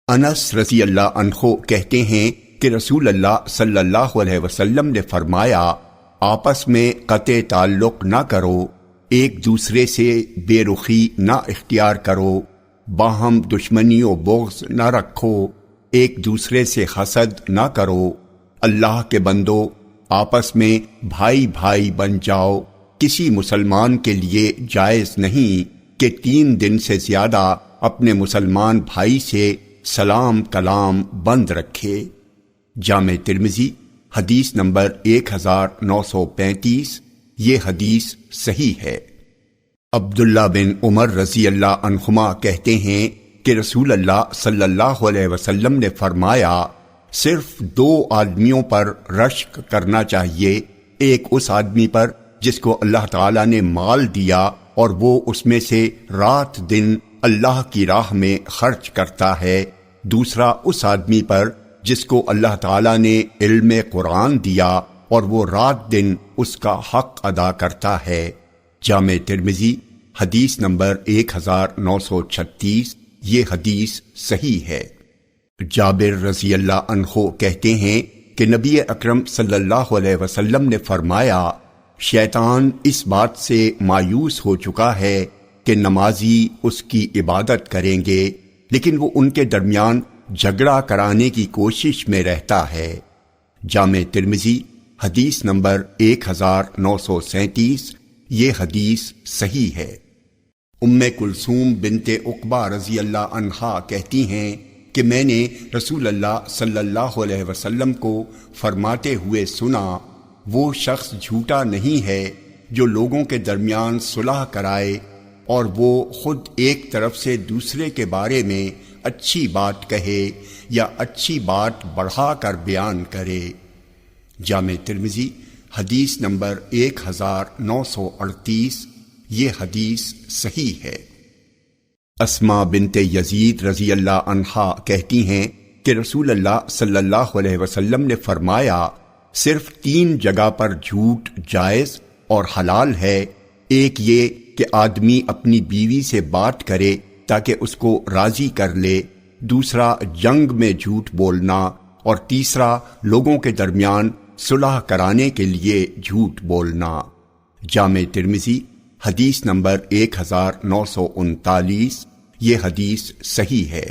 انس رضی اللہ عنہ کہتے ہیں کہ رسول اللہ صلی اللہ علیہ وسلم نے فرمایا، آپس میں قطع تعلق نہ کرو، ایک دوسرے سے بے رخی نہ اختیار کرو، باہم دشمنی و بغض نہ رکھو، ایک دوسرے سے حسد نہ کرو، اللہ کے بندو آپس میں بھائی بھائی بن جاؤ۔ کسی مسلمان کے لیے جائز نہیں کہ 3 دن سے زیادہ اپنے مسلمان بھائی سے سلام کلام بند رکھے۔ جامع ترمذی حدیث نمبر 1935۔ یہ حدیث صحیح ہے۔ عبداللہ بن عمر رضی اللہ عنہما کہتے ہیں کہ رسول اللہ صلی اللہ علیہ وسلم نے فرمایا، صرف 2 آدمیوں پر رشک کرنا چاہیے، ایک اس آدمی پر جس کو اللہ تعالیٰ نے مال دیا اور وہ اس میں سے رات دن اللہ کی راہ میں خرچ کرتا ہے، دوسرا اس آدمی پر جس کو اللہ تعالیٰ نے علم قرآن دیا اور وہ رات دن اس کا حق ادا کرتا ہے۔ جامع ترمذی حدیث نمبر 1936۔ یہ حدیث صحیح ہے۔ جابر رضی اللہ عنہ کہتے ہیں کہ نبی اکرم صلی اللہ علیہ وسلم نے فرمایا، شیطان اس بات سے مایوس ہو چکا ہے کہ نمازی اس کی عبادت کریں گے، لیکن وہ ان کے درمیان جھگڑا کرانے کی کوشش میں رہتا ہے۔ جامع ترمذی حدیث نمبر 1937۔ یہ حدیث صحیح ہے۔ ام کلثوم بنت عقبہ رضی اللہ عنہا کہتی ہیں کہ میں نے رسول اللہ صلی اللہ علیہ وسلم کو فرماتے ہوئے سنا، وہ شخص جھوٹا نہیں ہے جو لوگوں کے درمیان صلح کرائے اور وہ خود ایک طرف سے دوسرے کے بارے میں اچھی بات کہے یا اچھی بات بڑھا کر بیان کرے۔ جامع ترمذی حدیث نمبر 1938۔ یہ حدیث صحیح ہے۔ اسماء بنت یزید رضی اللہ عنہا کہتی ہیں کہ رسول اللہ صلی اللہ علیہ وسلم نے فرمایا، صرف 3 جگہ پر جھوٹ جائز اور حلال ہے، ایک یہ کہ آدمی اپنی بیوی سے بات کرے تاکہ اس کو راضی کر لے، دوسرا جنگ میں جھوٹ بولنا، اور تیسرا لوگوں کے درمیان صلح کرانے کے لیے جھوٹ بولنا۔ جامع ترمذی حدیث نمبر 1939۔ یہ حدیث صحیح ہے۔